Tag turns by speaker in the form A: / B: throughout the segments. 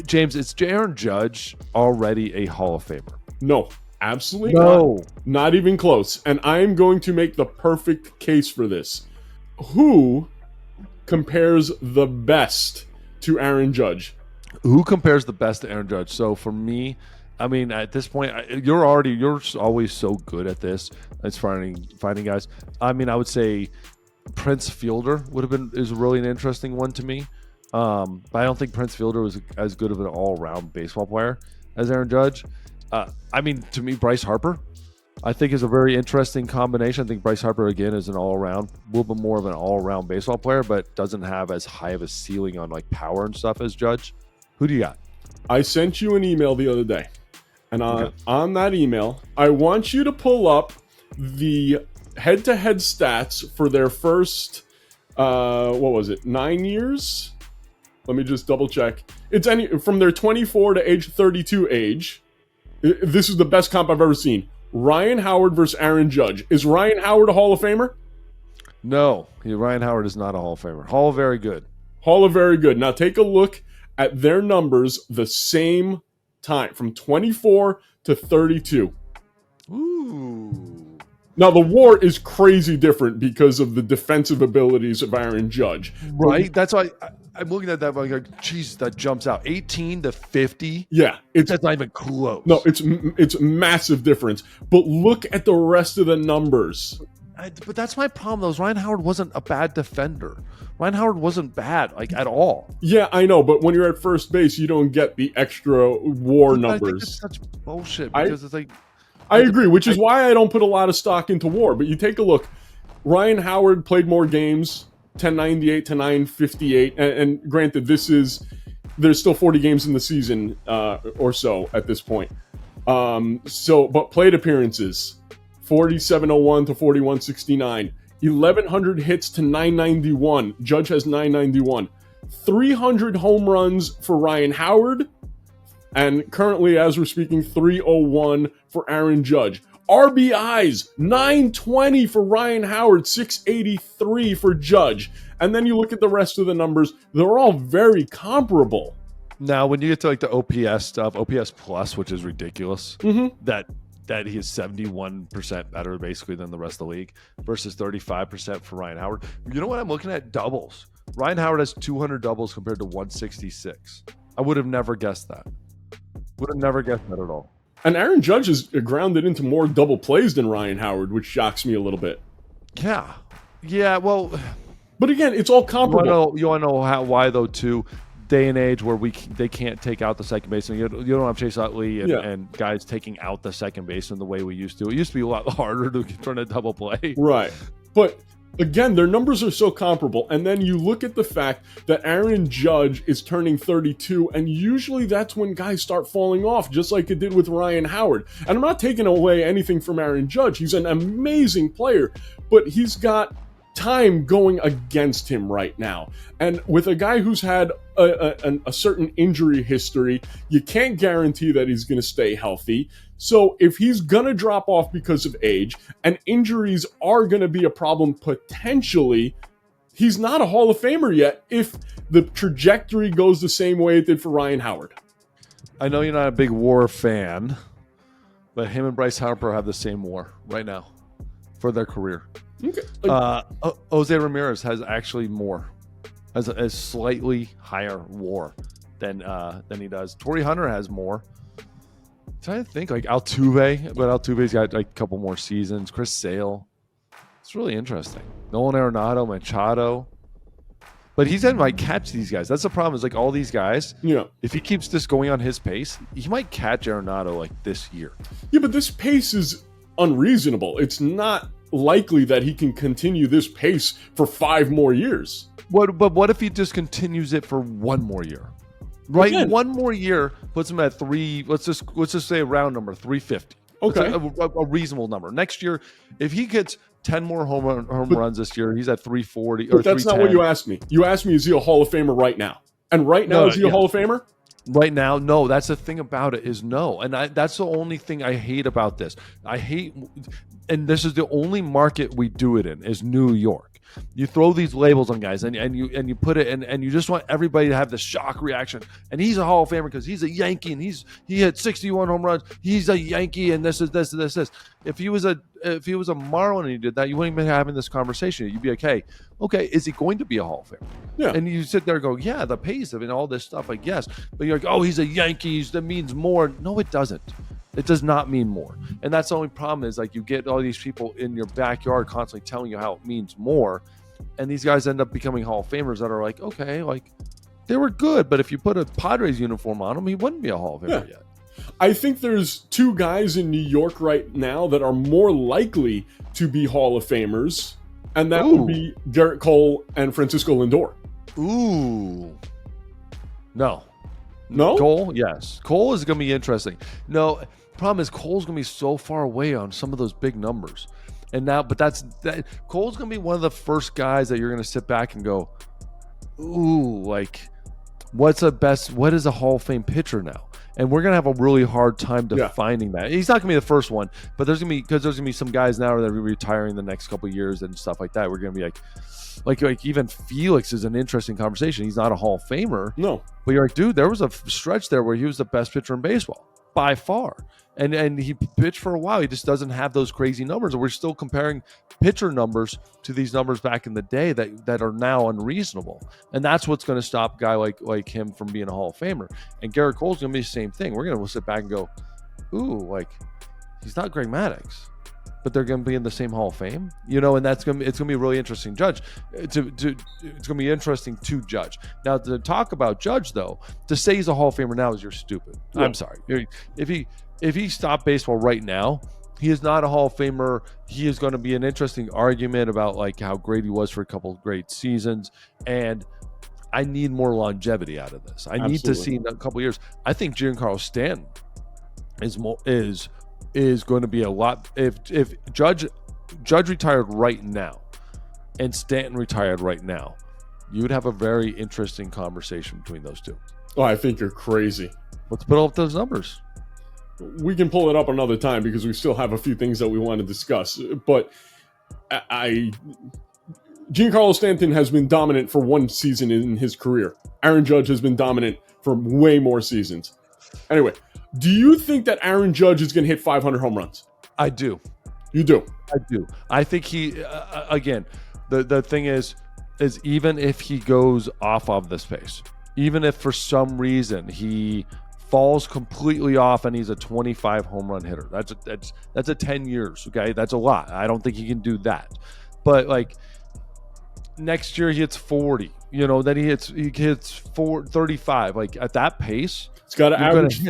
A: James, is Aaron Judge already a Hall of Famer?
B: No, absolutely
A: No.
B: not even close. And I'm going to make the perfect case for this. Who compares the best to Aaron Judge?
A: Who compares the best to Aaron Judge? So for me, I mean, at this point, you're always so good at this. It's finding guys. I mean, I would say Prince Fielder is really an interesting one to me. But I don't think Prince Fielder was as good of an all-around baseball player as Aaron Judge. I mean, to me, Bryce Harper, I think, is a very interesting combination. I think Bryce Harper, again, is a little bit more of an all-around baseball player, but doesn't have as high of a ceiling on like power and stuff as Judge. Who do you got?
B: I sent you an email the other day. And on that email, I want you to pull up the head-to-head stats for their first, 9 years? Let me just double check. It's from their 24 to age 32 age. This is the best comp I've ever seen. Ryan Howard versus Aaron Judge. Is Ryan Howard a Hall of Famer?
A: No, Ryan Howard is not a Hall of Famer. Hall of Very Good.
B: Hall of Very Good. Now take a look at their numbers the same time, from 24 to 32.
A: Ooh.
B: Now, the WAR is crazy different because of the defensive abilities of Aaron Judge.
A: Right? That's why I'm looking at that. I'm like, geez, that jumps out. 18 to 50?
B: Yeah.
A: That's not even close.
B: No, it's massive difference. But look at the rest of the numbers.
A: But that's my problem, though. Ryan Howard wasn't a bad defender. Ryan Howard wasn't bad, like, at all.
B: Yeah, I know. But when you're at first base, you don't get the extra WAR numbers.
A: I think it's such bullshit because it's like...
B: I agree, which is why I don't put a lot of stock into WAR. But you take a look. Ryan Howard played more games, 1098 to 958. And granted, there's still 40 games in the season or so at this point. But plate appearances, 4701 to 4169. 1,100 hits to 991. Judge has 991. 300 home runs for Ryan Howard. And currently, as we're speaking, 301 for Aaron Judge. RBIs, 920 for Ryan Howard, 683 for Judge. And then you look at the rest of the numbers, they're all very comparable.
A: Now, when you get to like the OPS stuff, OPS plus, which is ridiculous, that he is 71% better basically than the rest of the league versus 35% for Ryan Howard. You know what I'm looking at? Doubles. Ryan Howard has 200 doubles compared to 166. I would have never guessed that. Would have never guessed that at all.
B: And Aaron Judge is grounded into more double plays than Ryan Howard, which shocks me a little bit.
A: Yeah, well...
B: But again, it's all comparable.
A: You want to know why, though, too? Day and age where they can't take out the second baseman. You don't have Chase Utley and guys taking out the second baseman the way we used to. It used to be a lot harder to try to double play.
B: Right. But... again, their numbers are so comparable. And then you look at the fact that Aaron Judge is turning 32, and usually that's when guys start falling off, just like it did with Ryan Howard. And I'm not taking away anything from Aaron Judge. He's an amazing player, but he's got time going against him right now. And with a guy who's had a certain injury history, you can't guarantee that he's going to stay healthy. So if he's going to drop off because of age, and injuries are going to be a problem potentially, he's not a Hall of Famer yet if the trajectory goes the same way it did for Ryan Howard.
A: I know you're not a big WAR fan, but him and Bryce Harper have the same WAR right now for their career.
B: Okay.
A: Jose Ramirez has actually more, has a slightly higher WAR than he does. Torrey Hunter has more. I'm trying to think, like Altuve, but Altuve's got like a couple more seasons. Chris Sale. It's really interesting. Nolan Arenado, Machado. But he's going to might catch these guys. That's the problem, is like all these guys, if he keeps this going on his pace, he might catch Arenado like this year.
B: Yeah, but this pace is unreasonable. It's not likely that he can continue this pace for 5 more years.
A: But what if he just continues it for 1 more year? Right, again, 1 more year puts him at 3. Let's just say a round number, 350.
B: Okay,
A: a reasonable number. Next year, if he gets 10 more home runs this year, he's at 340 or 310.
B: That's not what you asked me. You asked me, is he a Hall of Famer right now? And right now, is he a Hall of Famer?
A: Right now, no. That's the thing about it, is no. And that's the only thing I hate about this. I hate, and this is the only market we do it in, is New York. You throw these labels on guys, and you put it, and you just want everybody to have this shock reaction. And he's a Hall of Famer because he's a Yankee, and he hit 61 home runs. He's a Yankee, and this is this. If he was a Marlin and he did that, you wouldn't be having this conversation. You'd be like, hey, okay, is he going to be a Hall of Famer?
B: Yeah.
A: And you sit there and go, yeah, the pace of it and all this stuff, like, yes. But you're like, oh, he's a Yankee. That means more. No, it doesn't. It does not mean more. And that's the only problem is, like, you get all these people in your backyard constantly telling you how it means more. And these guys end up becoming Hall of Famers that are like, okay, like, they were good. But if you put a Padres uniform on him, he wouldn't be a Hall of Famer yet.
B: I think there's two guys in New York right now that are more likely to be Hall of Famers. And that would be Garrett Cole and Francisco Lindor.
A: Ooh. No.
B: No?
A: Cole? Yes. Cole is going to be interesting. No, problem is Cole's going to be so far away on some of those big numbers. And now, but Cole's going to be one of the first guys that you're going to sit back and go, ooh, like, what is a Hall of Fame pitcher now? And we're going to have a really hard time defining that. He's not going to be the first one, but there's going to be some guys now that are retiring the next couple of years and stuff like that. We're going to be like even Felix is an interesting conversation. He's not a Hall of Famer.
B: No.
A: But you're like, dude, there was a stretch there where he was the best pitcher in baseball by far. And he pitched for a while. He just doesn't have those crazy numbers. And we're still comparing pitcher numbers to these numbers back in the day that are now unreasonable. And that's what's going to stop a guy like him from being a Hall of Famer. And Garrett Cole's going to be the same thing. We're going to sit back and go, ooh, like, he's not Greg Maddux, but they're going to be in the same Hall of Fame, and it's going to be a really interesting it's going to be interesting to judge. Now, to talk about Judge, though, to say he's a Hall of Famer now is you're stupid. Yeah. I'm sorry. If he stopped baseball right now, he is not a Hall of Famer. He is going to be an interesting argument about, like, how great he was for a couple of great seasons, and I need more longevity out of this. I need to see in a couple of years. I think Giancarlo Stanton is going to be a lot. If Judge retired right now and Stanton retired right now, you would have a very interesting conversation between those two.
B: Oh, I think you're crazy.
A: Let's put up those numbers.
B: We can pull it up another time because we still have a few things that we want to discuss. But Giancarlo Stanton has been dominant for one season in his career. Aaron Judge has been dominant for way more seasons. Anyway, do you think that Aaron Judge is going to hit 500 home runs?
A: I do.
B: You do?
A: I do. I think he, again, the thing is even if he goes off of this pace, even if for some reason he falls completely off and he's a 25 home run hitter, that's a 10 years, okay? That's a lot. I don't think he can do that. But, like, next year he hits 40, then he hits 35. Like, at that pace,
B: it's got to average.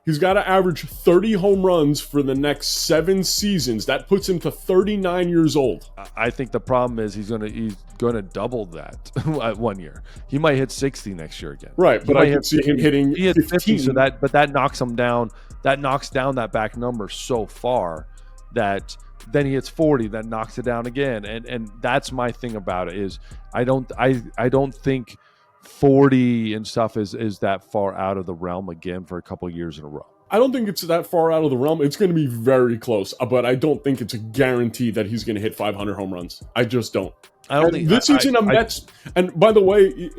B: He's got to average 30 home runs for the next 7 seasons. That puts him to 39 years old.
A: I think the problem is he's gonna double that at 1 year. He might hit 60 next year again.
B: Right, but I can see him hitting
A: 50. So that knocks him down. That knocks down that back number so far that then he hits 40. That knocks it down again. And that's my thing about it is I don't think 40 and stuff is that far out of the realm again for a couple of years in a row.
B: I don't think it's that far out of the realm. It's going to be very close, but I don't think it's a guarantee that he's going to hit 500 home runs. I just don't.
A: I don't think
B: this season. Mets. And by the way,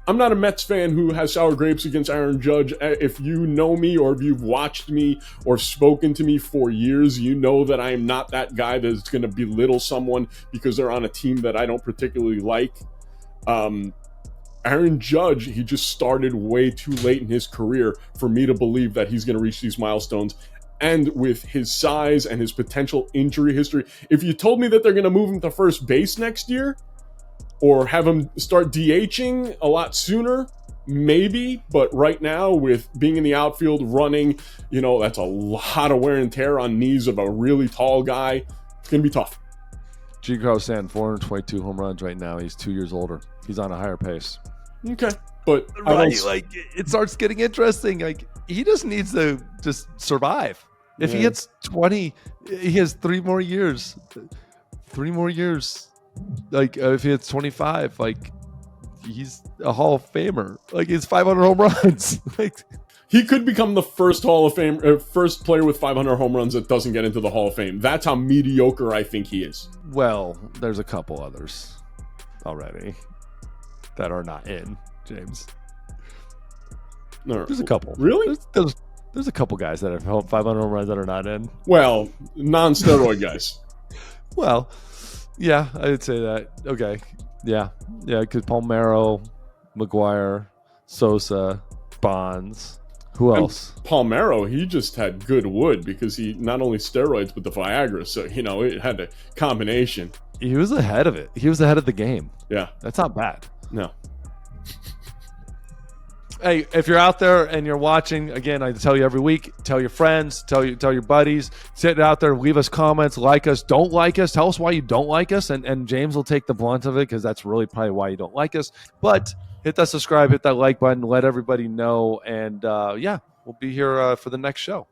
B: I'm not a Mets fan who has sour grapes against Aaron Judge. If you know me or if you've watched me or spoken to me for years, you know that I am not that guy that's going to belittle someone because they're on a team that I don't particularly like. Aaron Judge, he just started way too late in his career for me to believe that he's going to reach these milestones. And with his size and his potential injury history, if you told me that they're going to move him to first base next year or have him start DHing a lot sooner, maybe. But right now, with being in the outfield, running, that's a lot of wear and tear on knees of a really tall guy. It's going to be tough.
A: Giancarlo Stanton, 422 home runs right now. He's 2 years older. He's on a higher pace.
B: Okay, but
A: it starts getting interesting. Like, he just needs to just survive. If he hits 20, he has 3 more years. 3 more years. Like, if he hits 25, like, he's a Hall of Famer. Like, he's 500 home runs. Like,
B: he could become the first Hall of Fame, first player with 500 home runs that doesn't get into the Hall of Fame. That's how mediocre I think he is.
A: Well, there's a couple others. already that are not in, James.
B: No,
A: There's a couple.
B: Really?
A: There's a couple guys that have 500 home runs that are not in.
B: Well, non-steroid guys.
A: Well, yeah, I'd say that. Okay. Yeah, because Palmeiro, McGuire, Sosa, Bonds. Who else?
B: And Palmeiro, he just had good wood because he not only steroids but the Viagra, so it had a combination.
A: He was ahead of it. He was ahead of the game.
B: Yeah,
A: that's not bad.
B: No.
A: Hey, if you're out there and you're watching, again, I tell you every week, tell your friends, tell your buddies, sit out there, leave us comments, like us, don't like us, tell us why you don't like us, and James will take the blunt of it because that's really probably why you don't like us. But hit that subscribe, hit that like button, let everybody know, and yeah, we'll be here for the next show.